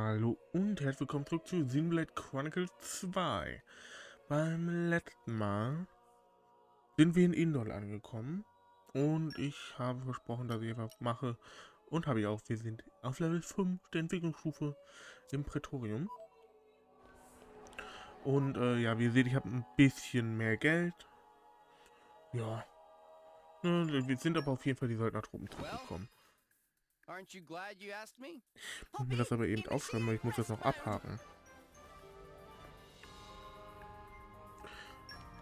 Hallo und herzlich willkommen zurück zu Xenoblade Chronicles 2. Beim letzten Mal sind wir in Indol angekommen und ich habe versprochen, dass ich etwas mache und habe ich auch. Wir sind auf Level 5 der Entwicklungsstufe im Praetorium. Und ja, wie ihr seht, ich habe ein bisschen mehr Geld. Ja, wir sind aber auf jeden Fall die Söldnertruppen zurückgekommen. Ich muss mir das aber eben aufschreiben, weil ich muss das noch abhaken.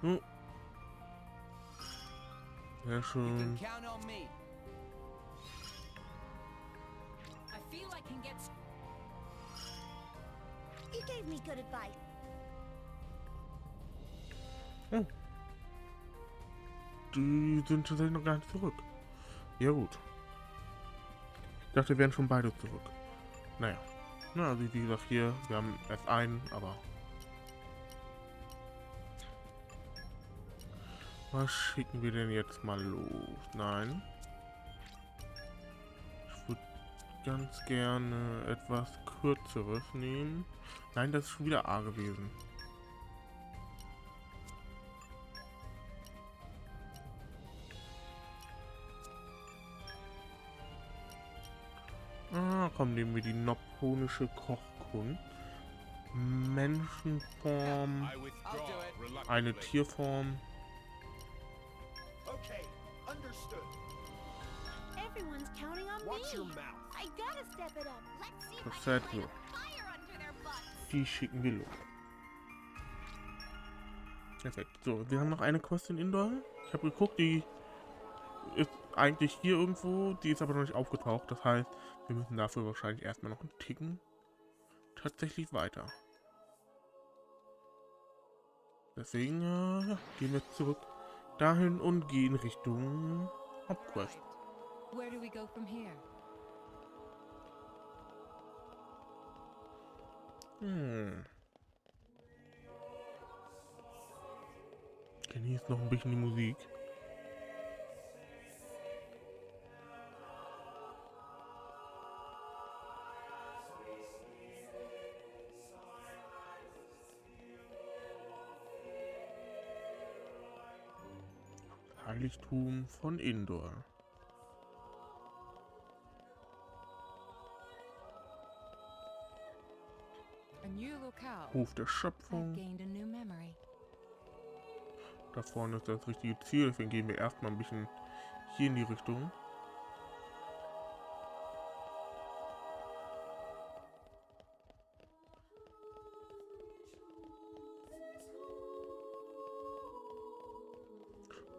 So. Sehr schön. Oh. Die sind tatsächlich noch gar nicht zurück. Ja gut. Ich dachte, wir wären schon beide zurück. Naja. Na, also wie gesagt, hier, wir haben erst einen, aber... Was schicken wir denn jetzt mal los? Nein. Ich würde ganz gerne etwas Kürzeres nehmen. Nein, das ist schon wieder A gewesen. Ah, komm, nehmen wir die nopponische Kochkunst. Menschenform. Eine Tierform. Perfekt, so. Die schicken wir los. Perfekt. So, wir haben noch eine Quest in Indol. Ich habe geguckt, die ist eigentlich hier irgendwo, die ist aber noch nicht aufgetaucht. Das heißt, wir müssen dafür wahrscheinlich erstmal noch einen Ticken tatsächlich weiter. Deswegen ja, gehen wir zurück dahin und gehen Richtung Hauptquest. Genießt noch ein bisschen die Musik. Heiligtum von Indol. Hof der Schöpfung. Da vorne ist das richtige Ziel, deswegen gehen wir erstmal ein bisschen hier in die Richtung.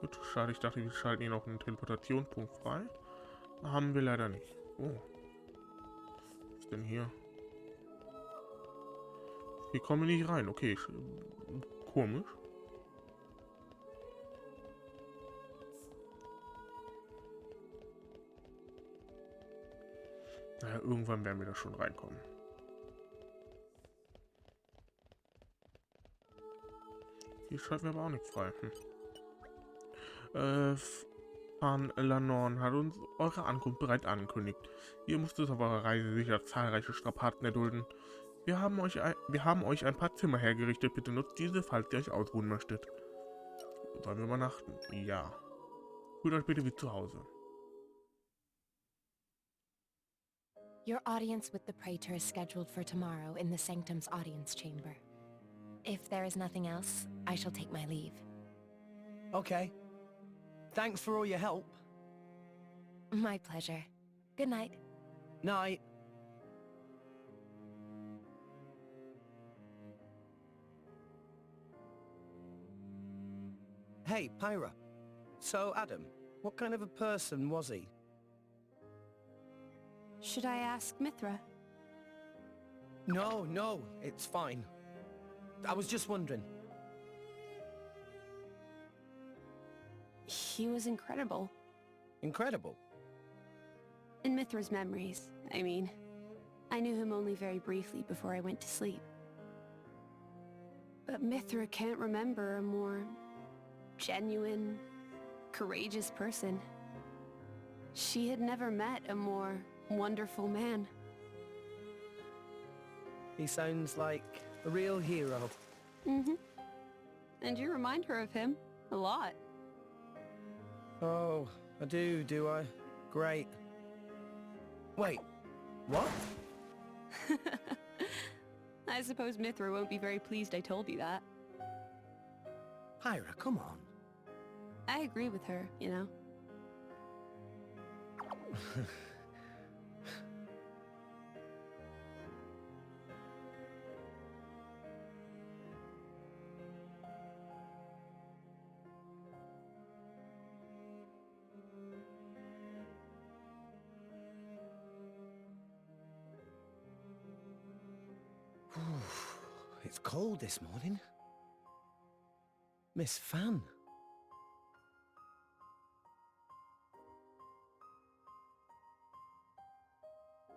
Gut, schade, ich dachte, wir schalten hier noch einen Teleportationspunkt frei. Haben wir leider nicht. Oh. Was ist denn hier? Hier kommen wir nicht rein. Okay, komisch. Naja, irgendwann werden wir da schon reinkommen. Hier schalten wir aber auch nichts frei. Van Lanorn hat uns eure Ankunft bereits angekündigt. Ihr musstet auf eurer Reise sicher zahlreiche Strapazen erdulden. Wir haben euch ein paar Zimmer hergerichtet. Bitte nutzt diese, falls ihr euch ausruhen möchtet. Sollen wir übernachten? Ja. Fühlt euch bitte wie zu Hause. Your audience with the Praetor is scheduled for tomorrow in the Sanctum's audience chamber. If there is nothing else, I shall take my leave. Okay. Thanks for all your help. My pleasure. Good night. Night. Hey, Pyra. So, Adam, what kind of a person was he? Should I ask Mithra? No, it's fine. I was just wondering. He was incredible. Incredible? In Mithra's memories, I mean. I knew him only very briefly before I went to sleep. But Mithra can't remember a more genuine, courageous person. She had never met a more wonderful man. He sounds like a real hero. Mm-hmm. And you remind her of him. A lot. Oh, I do I? Great. Wait, what? I suppose Mithra won't be very pleased I told you that. Pyra, come on. I agree with her, you know. It's cold this morning. Miss Fan.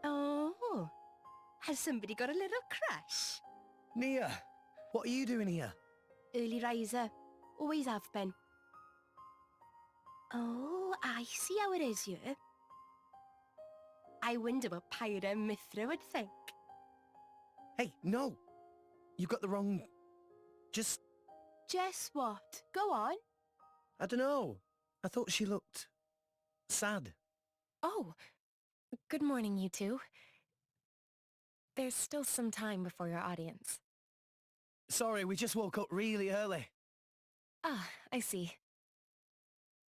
Oh, has somebody got a little crush? Nia, what are you doing here? Early riser. Always have been. Oh, I see how it is here. I wonder what Pyra and Mithra would think. Hey, no. You got the wrong... Just... Just what? Go on. I don't know. I thought she looked... sad. Oh, good morning, you two. There's still some time before your audience. Sorry, we just woke up really early. Ah, I see.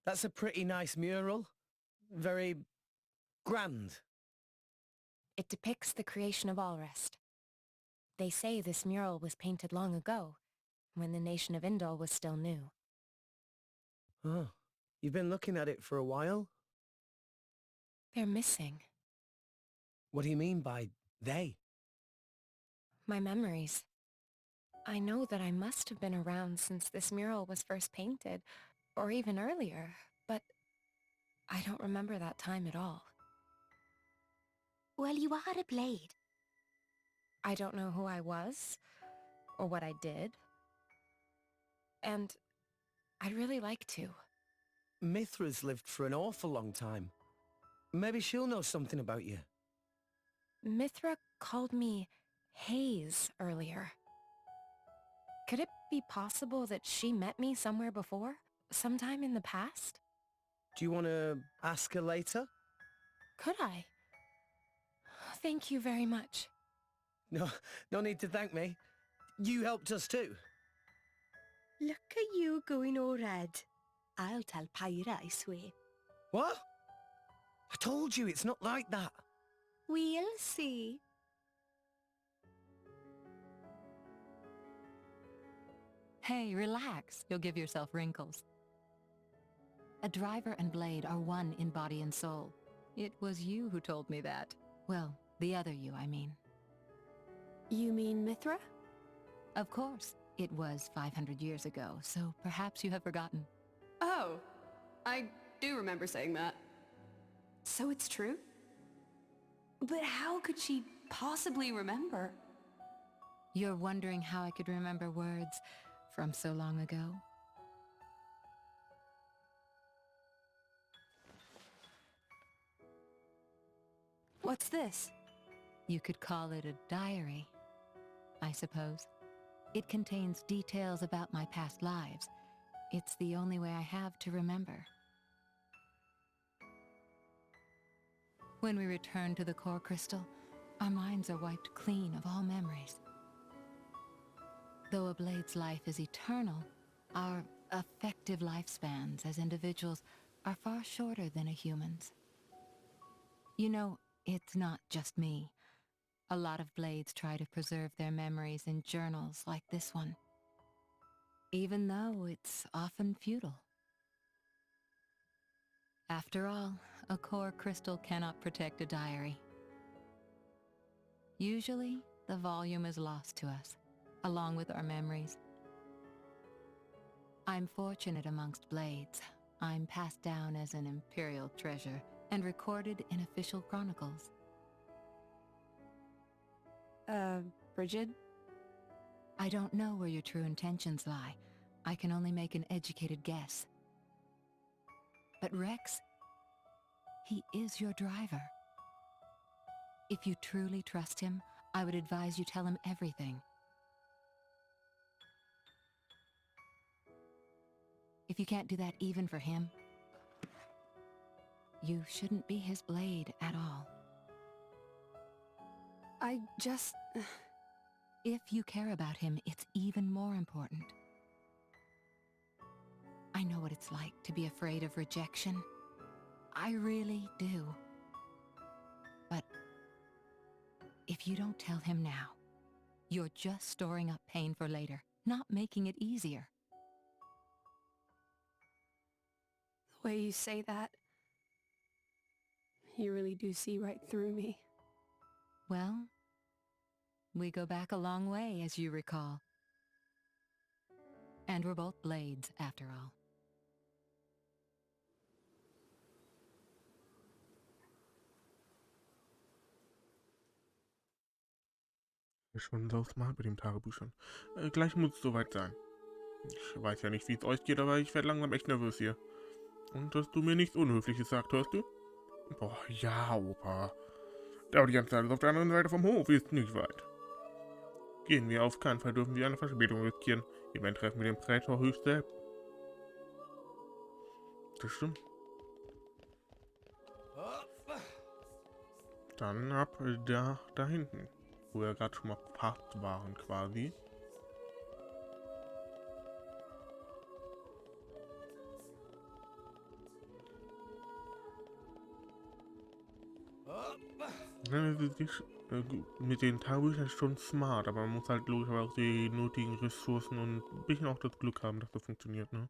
That's a pretty nice mural. Very... grand. It depicts the creation of Alrest. They say this mural was painted long ago, when the nation of Indol was still new. Oh, you've been looking at it for a while? They're missing. What do you mean by they? My memories. I know that I must have been around since this mural was first painted, or even earlier, but I don't remember that time at all. Well, you are a blade. I don't know who I was, or what I did. And I'd really like to. Mithra's lived for an awful long time. Maybe she'll know something about you. Mithra called me Hayes earlier. Could it be possible that she met me somewhere before? Sometime in the past? Do you want to ask her later? Could I? Thank you very much. No need to thank me. You helped us too. Look at you going all red. I'll tell Pyra, I swear. What? I told you it's not like that. We'll see. Hey, relax. You'll give yourself wrinkles. A driver and blade are one in body and soul. It was you who told me that. Well, the other you, I mean. You mean Mithra? Of course, it was 500 years ago, so perhaps you have forgotten. Oh, I do remember saying that. So it's true? But how could she possibly remember? You're wondering how I could remember words from so long ago? What's this? You could call it a diary, I suppose. It contains details about my past lives. It's the only way I have to remember. When we return to the core crystal, our minds are wiped clean of all memories. Though a blade's life is eternal, our effective lifespans as individuals are far shorter than a human's. You know, it's not just me. A lot of blades try to preserve their memories in journals like this one, even though it's often futile. After all, a core crystal cannot protect a diary. Usually, the volume is lost to us, along with our memories. I'm fortunate amongst blades. I'm passed down as an imperial treasure and recorded in official chronicles. Bridget? I don't know where your true intentions lie. I can only make an educated guess. But Rex, he is your driver. If you truly trust him, I would advise you tell him everything. If you can't do that even for him, you shouldn't be his blade at all. I just... If you care about him, it's even more important. I know what it's like to be afraid of rejection. I really do. But if you don't tell him now, you're just storing up pain for later, not making it easier. The way you say that, you really do see right through me. Well, we go back a long way, as you recall. And we're both blades, after all. Schon so smart mit dem Tagebuch schon. Gleich muss es soweit sein. Ich weiß ja nicht, wie es euch geht, aber ich werde langsam echt nervös hier. Und dass du mir nichts Unhöfliches sagst, hörst du? Boah, ja, Opa. Aber die ganze Zeit ist auf der anderen Seite vom Hof, ist nicht weit. Gehen wir, auf keinen Fall dürfen wir eine Verspätung riskieren. Immerhin treffen wir den Praetor höchst selbst. Das stimmt. Dann ab da hinten, wo wir gerade schon mal fast waren quasi. Ja, mit den Tagebüchern ist schon smart, aber man muss halt logischerweise auch die nötigen Ressourcen und ein bisschen auch das Glück haben, dass das funktioniert, ne?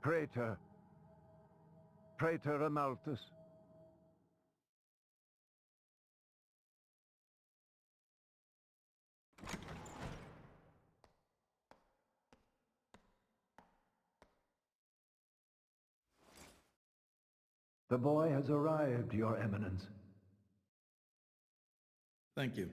Praetor. Praetor Amalthus. The boy has arrived, Your Eminence. Thank you.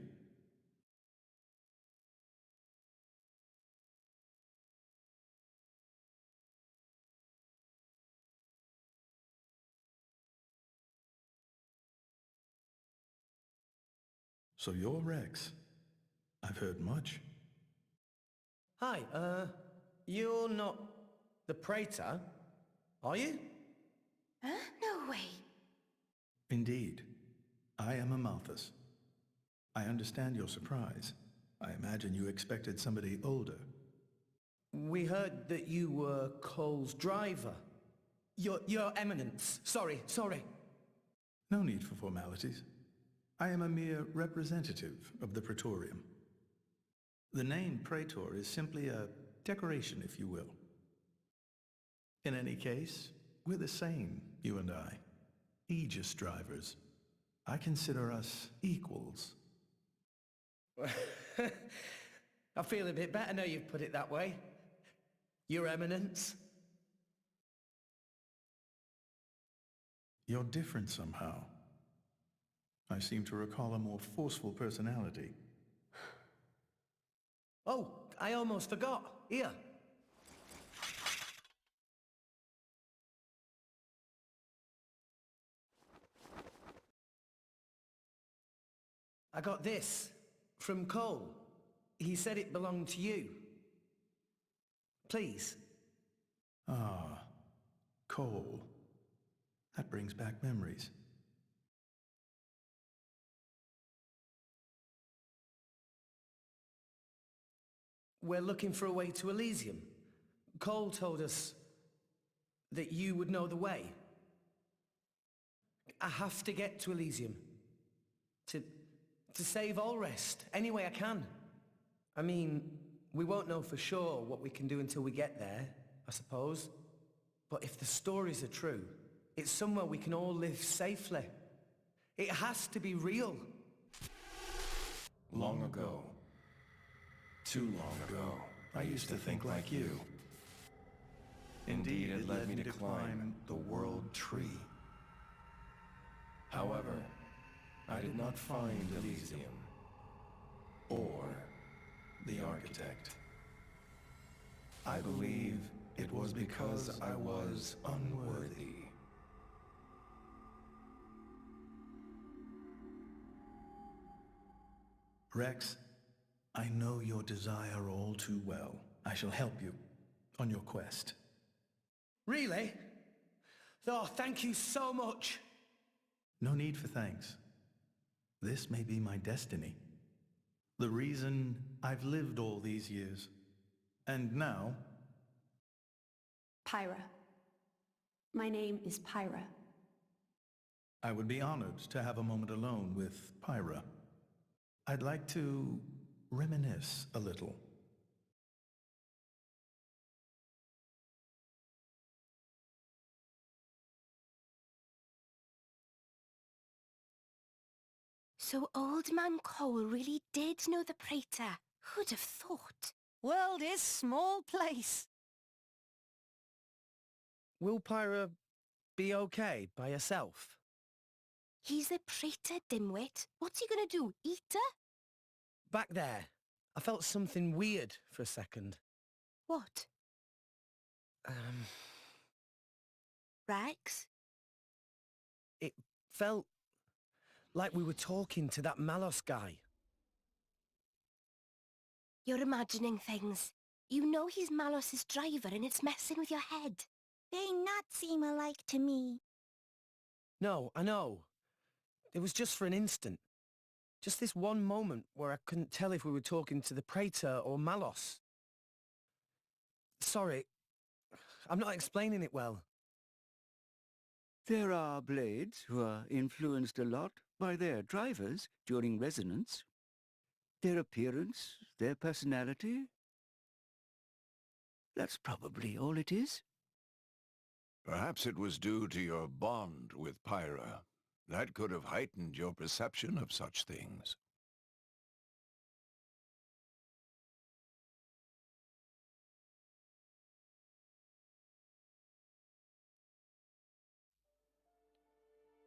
So you're Rex. I've heard much. Hi, you're not The Praetor? Are you? Huh? No way. Indeed. I am Amalthus. I understand your surprise. I imagine you expected somebody older. We heard that you were Cole's driver. Your Eminence. Sorry. No need for formalities. I am a mere representative of the Praetorium. The name Praetor is simply a decoration, if you will. In any case, we're the same, you and I. Aegis drivers. I consider us equals. I feel a bit better now you've put it that way. Your Eminence. You're different somehow. I seem to recall a more forceful personality. Oh, I almost forgot. Here. I got this from Cole. He said it belonged to you. Please. Ah, Cole. That brings back memories. We're looking for a way to Elysium. Cole told us that you would know the way. I have to get to Elysium. To save Alrest, any way I can. I mean, we won't know for sure what we can do until we get there, I suppose. But if the stories are true, it's somewhere we can all live safely. It has to be real. Long ago. Too long ago, I used to think like you. Indeed, it led me to climb the world tree. However, I did not find Elysium, or the architect. I believe it was because I was unworthy. Rex, I know your desire all too well. I shall help you on your quest. Really? Oh, thank you so much. No need for thanks. This may be my destiny. The reason I've lived all these years. And now... Pyra. My name is Pyra. I would be honored to have a moment alone with Pyra. I'd like to reminisce a little. So Old Man Cole really did know the Praetor. Who'd have thought? World is small place. Will Pyra be okay by herself? He's the Praetor, dimwit. What's he gonna do, eat her? Back there, I felt something weird for a second. What? Rex? It felt like we were talking to that Malos guy. You're imagining things. You know he's Malos's driver and it's messing with your head. They not seem alike to me. No, I know. It was just for an instant. Just this one moment where I couldn't tell if we were talking to the Praetor or Malos. Sorry, I'm not explaining it well. There are blades who are influenced a lot by their drivers during resonance. Their appearance, their personality. That's probably all it is. Perhaps it was due to your bond with Pyra. That could have heightened your perception of such things.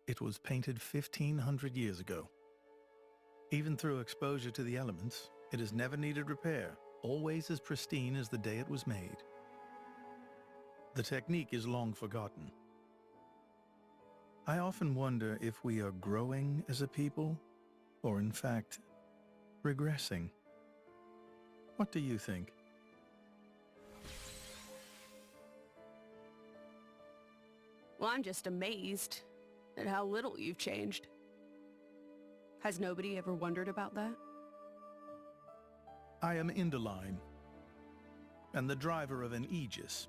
It was painted 1,500 years ago. Even through exposure to the elements, it has never needed repair, always as pristine as the day it was made. The technique is long forgotten. I often wonder if we are growing as a people, or in fact, regressing. What do you think? Well, I'm just amazed at how little you've changed. Has nobody ever wondered about that? I am Indeline, and the driver of an Aegis.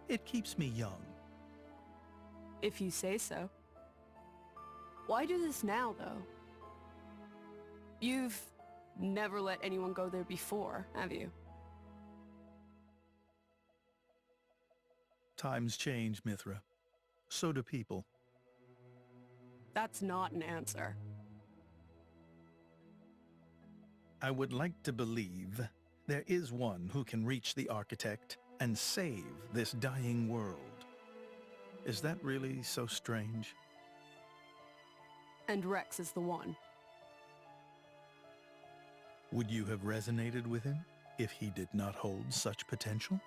It keeps me young. If you say so. Why do this now, though? You've never let anyone go there before, have you? Times change, Mithra. So do people. That's not an answer. I would like to believe there is one who can reach the architect and save this dying world. Is that really so strange? And Rex is the one. Would you have resonated with him if he did not hold such potential?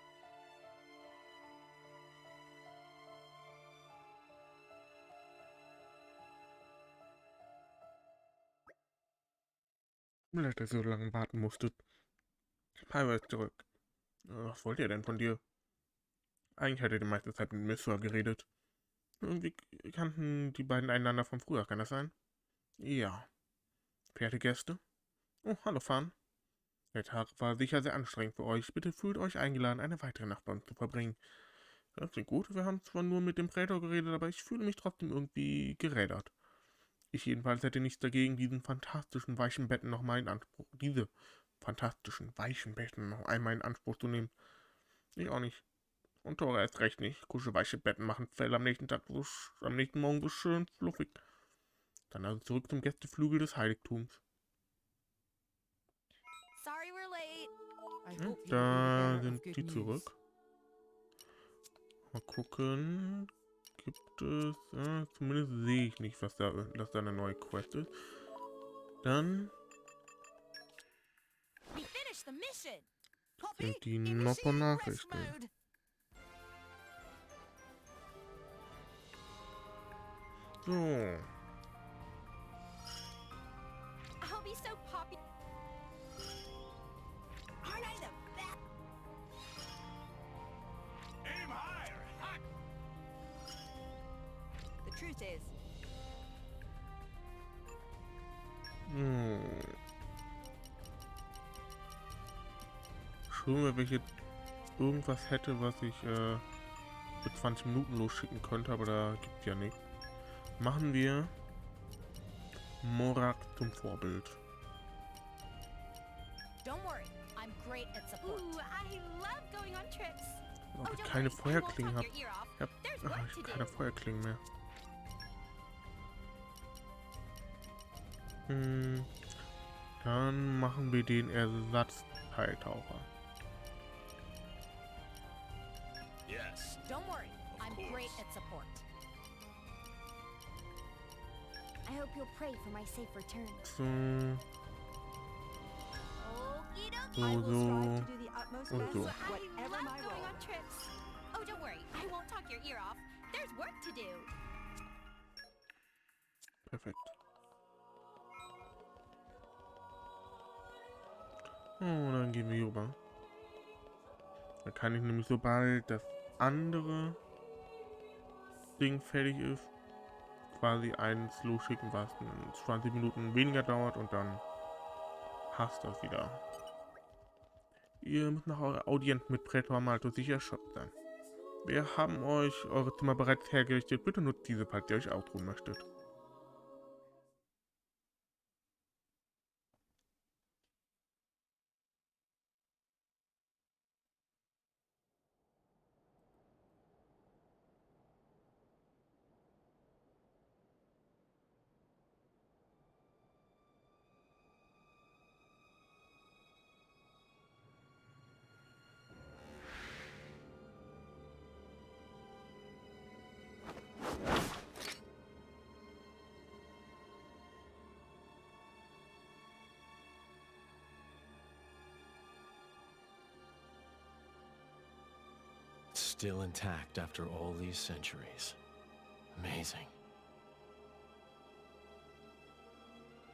Dass ihr so lange warten musstet. Pyra ist zurück. Was wollt ihr denn von dir? Eigentlich hat er die meiste Zeit mit Missua geredet. Irgendwie kannten die beiden einander von früher, kann das sein? Ja. Verehrte Gäste? Oh, hallo Fan. Der Tag war sicher sehr anstrengend für euch. Bitte fühlt euch eingeladen, eine weitere Nacht bei uns zu verbringen. Das klingt gut. Wir haben zwar nur mit dem Praetor geredet, aber ich fühle mich trotzdem irgendwie gerädert. Ich jedenfalls hätte nichts dagegen, diese fantastischen weichen Betten noch einmal in Anspruch zu nehmen. Ich auch nicht. Und Tora erst recht nicht. Kuschelweiche Betten machen Fell am nächsten Morgen so schön fluffig. Dann also zurück zum Gästeflügel des Heiligtums. Sorry we're late. Da sind die zurück. Mal gucken. Gibt es... zumindest sehe ich nicht, dass da eine neue Quest ist. Dann sind die Nopper-Nachrichten. So. I'll be so popular. Aren't I the best? Aim higher! Hot! The truth is, Schön, wenn ich jetzt irgendwas hätte, was ich für 20 Minuten losschicken könnte, aber da gibt es ja nicht. Machen wir Morak zum Vorbild. don't worry, I'm great at support. Ooh, I love going on trips. Ob ich keine Feuerklingen habe. Ich habe keine Feuerklingen mehr. Dann machen wir den Ersatzteiltaucher. Yes. Don't worry, I'm great at support. I hope you'll pray for my safe return. So. Okie dokie. So, I will so. strive to do the utmost Und best, so. whatever my role. On trips. Oh, don't worry, I won't talk your ear off. There's work to do. Perfekt. Oh, dann gehen wir hier rüber. Da kann ich nämlich, sobald das andere Ding fertig ist, quasi eins losschicken, was 20 Minuten weniger dauert und dann passt das wieder. Ihr müsst nach eurer Audienz mit Praetor Amalthus sicher erschöpft sein. Wir haben euch eure Zimmer bereits hergerichtet. Bitte nutzt diese, falls ihr euch ausruhen möchtet. Still intact after all these centuries. Amazing.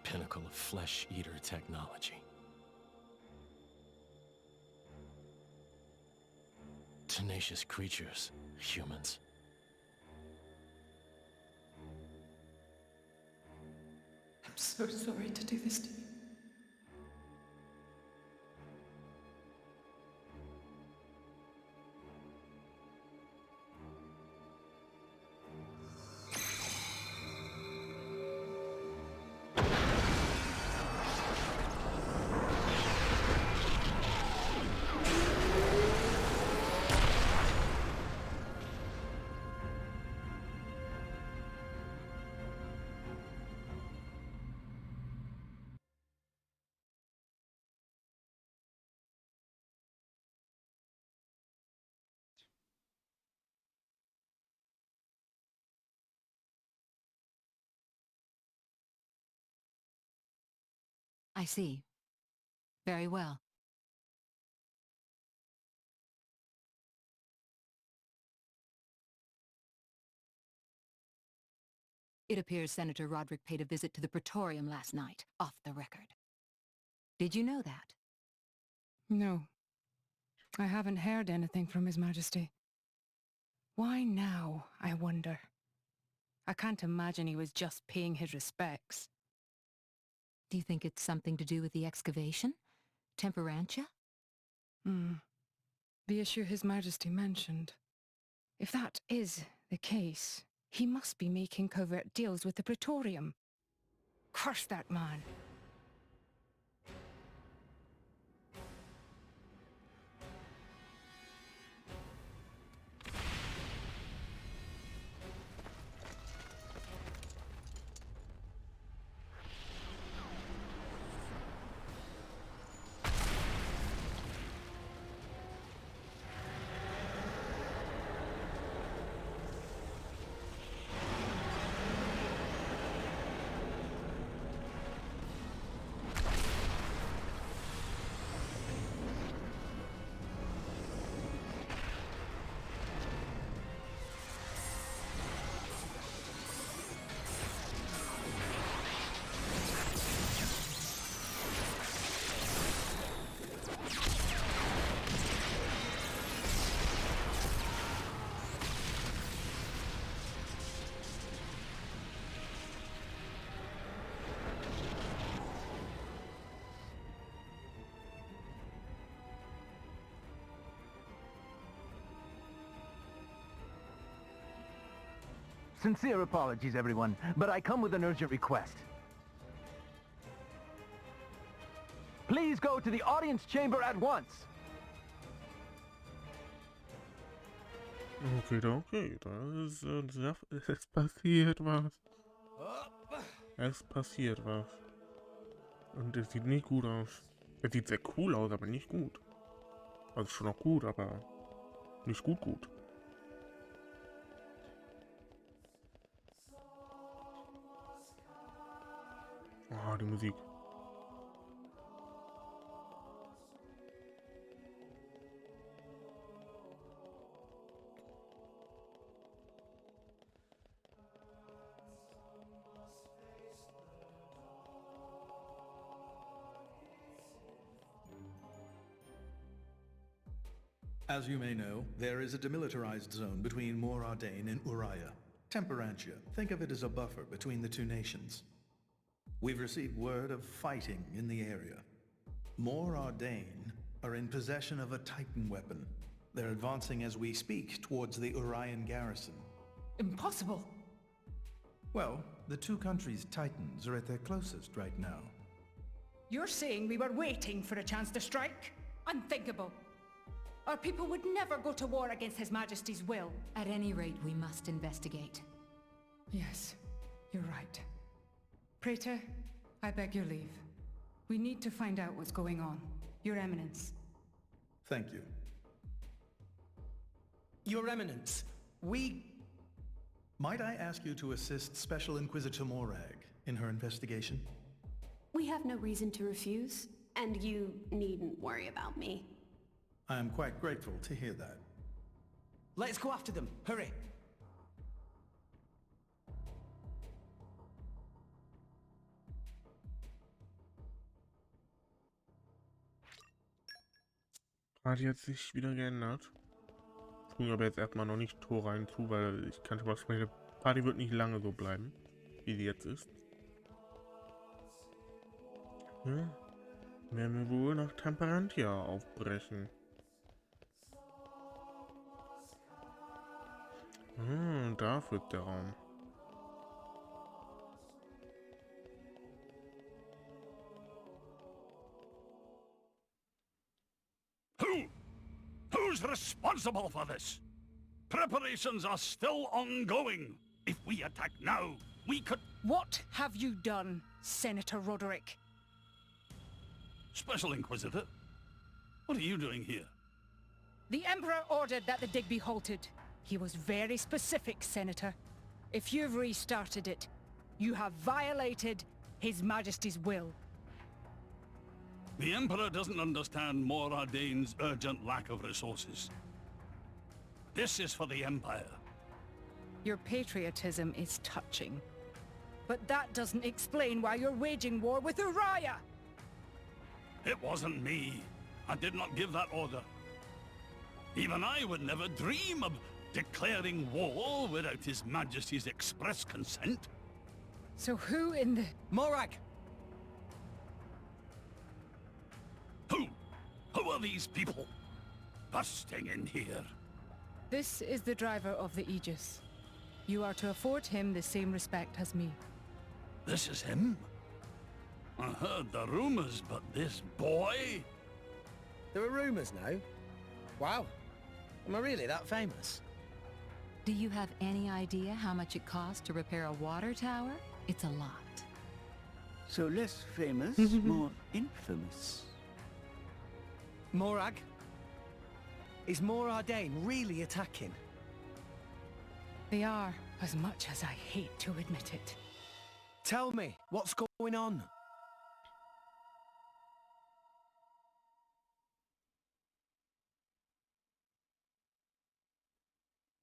Pinnacle of flesh-eater technology. Tenacious creatures, humans. so sorry to do this to you. I see. Very well. It appears Senator Roderick paid a visit to the Praetorium last night, off the record. Did you know that? No. I haven't heard anything from His Majesty. Why now, I wonder? I can't imagine he was just paying his respects. Do you think it's something to do with the excavation? Temperantia? The issue His Majesty mentioned. If that is the case, he must be making covert deals with the Praetorium. Curse that man. Sincere apologies, everyone, but I come with an urgent request. Please go to the audience chamber at once. Okay, es passiert was. Es passiert was. Und es sieht nicht gut aus. Es sieht sehr cool aus, aber nicht gut. Also schon auch gut, aber nicht gut. Ah, die Musik. As you may know, there is a demilitarized zone between Morardain and Uriah. Temperantia. Think of it as a buffer between the two nations. We've received word of fighting in the area. Morardain are in possession of a Titan weapon. They're advancing as we speak towards the Urian garrison. Impossible! Well, the two countries' Titans are at their closest right now. You're saying we were waiting for a chance to strike? Unthinkable! Our people would never go to war against His Majesty's will. At any rate, we must investigate. Yes, you're right. Praetor, I beg your leave. We need to find out what's going on. Your Eminence. Thank you. Your Eminence, Might I ask you to assist Special Inquisitor Morag in her investigation? We have no reason to refuse, and you needn't worry about me. I am quite grateful to hear that. Let's go after them. Hurry! Hat jetzt sich wieder geändert. Ich gucke aber jetzt erstmal noch nicht Tor rein zu, weil ich kann schon mal sprechen, die Party wird nicht lange so bleiben, wie sie jetzt ist. Ja, werden wir wohl nach Temperantia aufbrechen. Da führt der Raum. Who's responsible for this? Preparations are still ongoing. If we attack now, we could... What have you done, Senator Roderick? Special Inquisitor, what are you doing here? The Emperor ordered that the dig be halted. He was very specific, Senator. If you've restarted it, you have violated His Majesty's will. The Emperor doesn't understand Moradane's urgent lack of resources. This is for the Empire. Your patriotism is touching. But that doesn't explain why you're waging war with Uriah! It wasn't me. I did not give that order. Even I would never dream of declaring war without His Majesty's express consent. So who in the... Morag! Who are these people busting in here? This is the driver of the Aegis. You are to afford him the same respect as me. This is him? I heard the rumors, but this boy? There are rumors now? Wow. Am I really that famous? Do you have any idea how much it costs to repair a water tower? It's a lot. So less famous, more infamous. Morag? Is Moradane really attacking? They are, as much as I hate to admit it. Tell me, what's going on?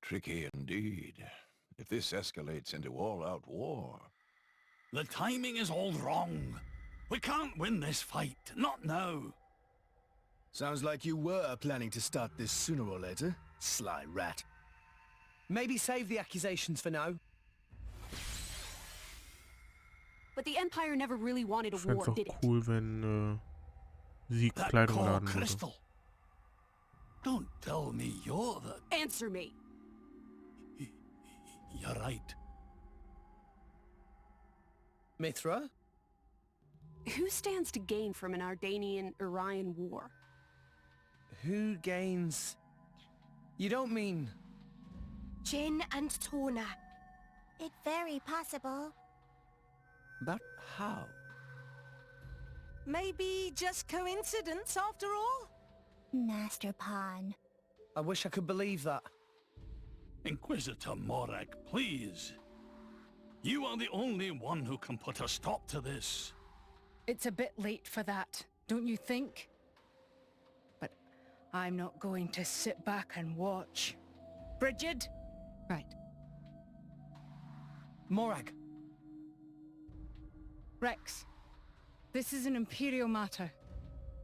Tricky indeed. If this escalates into all-out war... The timing is all wrong. We can't win this fight, not now. Sounds like you were planning to start this sooner or later, sly rat. Maybe save the accusations for now. But the Empire never really wanted a Ich fände war, es did auch it? cool, wenn sie That Kleidung core laden würde. crystal. Don't tell me you're the... Answer me. You're right. Mithra? Who stands to gain from an Ardanian-Urian war? Who gains... You don't mean... Jin and Torna. It's very possible. But how? Maybe just coincidence after all? Master Pawn. I wish I could believe that. Inquisitor Morag, please. You are the only one who can put a stop to this. It's a bit late for that, don't you think? But I'm not going to sit back and watch. Brigid? Right. Morag. Rex. This is an Imperial matter.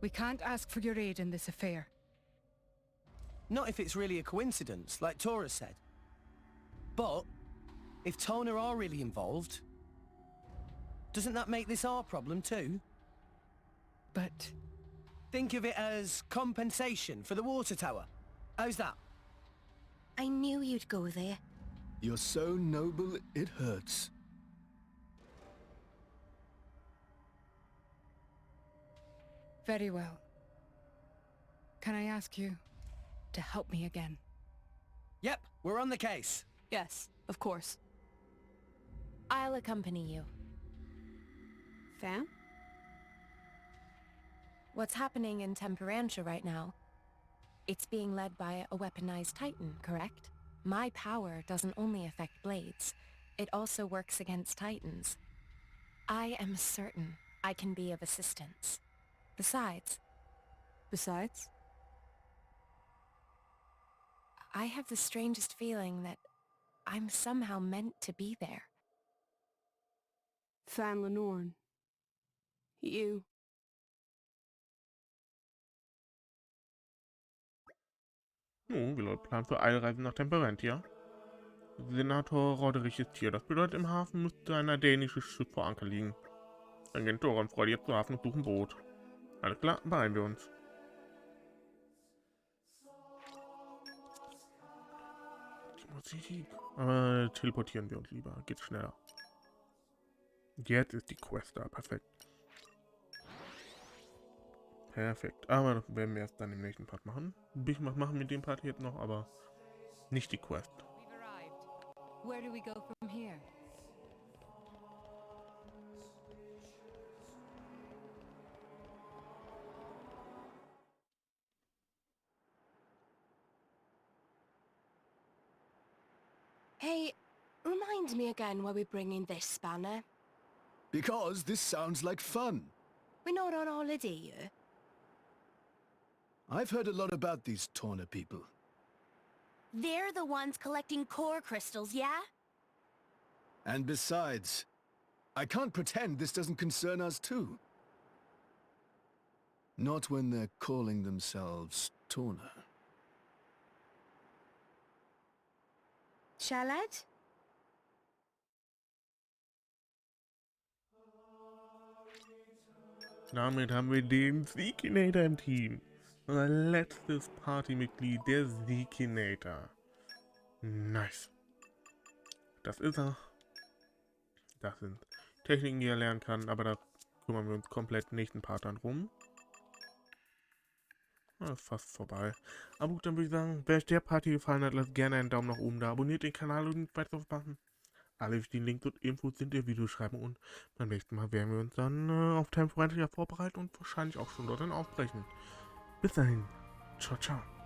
We can't ask for your aid in this affair. Not if it's really a coincidence, like Tora said. But, if Tona are really involved, doesn't that make this our problem too? But... Think of it as compensation for the water tower. How's that? I knew you'd go there. You're so noble, it hurts. Very well. Can I ask you to help me again? Yep, we're on the case. Yes, of course. I'll accompany you. Fam? What's happening in Temperantia right now? It's being led by a weaponized Titan, correct? My power doesn't only affect blades. It also works against Titans. I am certain I can be of assistance. Besides? I have the strangest feeling that I'm somehow meant to be there. Fan Lenorn. You. Nun, wir planen für Eilreisen nach Temperantia. Senator Roderick ist hier. Das bedeutet, im Hafen müsste ein dänisches Schiff vor Anker liegen. Dann gehen Tora und Freude jetzt zu Hafen und suchen Boot. Alles klar, beeilen wir uns. Die Musik. Aber teleportieren wir uns lieber. Geht schneller. Jetzt ist die Quest da. Perfekt. Perfekt. Aber das werden wir erst dann im nächsten Part machen. Ein bisschen was machen mit dem Part jetzt noch, aber nicht die Quest. Where do we go from here? Hey, remind me again why we're bringing this spanner. Because this sounds like fun. We're not on holiday here. I've heard a lot about these Torna people. They're the ones collecting core crystals, yeah? And besides, I can't pretend this doesn't concern us too. Not when they're calling themselves Torna. Shalad? Damit haben wir den Seekinator im Team. Unser letztes Partymitglied, der Seekinator. Nice. Das ist er. Das sind Techniken, die er lernen kann, aber da kümmern wir uns komplett nächsten Part dann rum. Das ist fast vorbei. Aber gut, dann würde ich sagen, wer euch der Party gefallen hat, lasst gerne einen Daumen nach oben da. Abonniert den Kanal und weiter aufpassen. Alle wichtigen Links und Infos sind in der Videobeschreibung und beim nächsten Mal werden wir uns dann auf Time for Endlich vorbereiten und wahrscheinlich auch schon dort dann aufbrechen. Bis dahin. Ciao, ciao.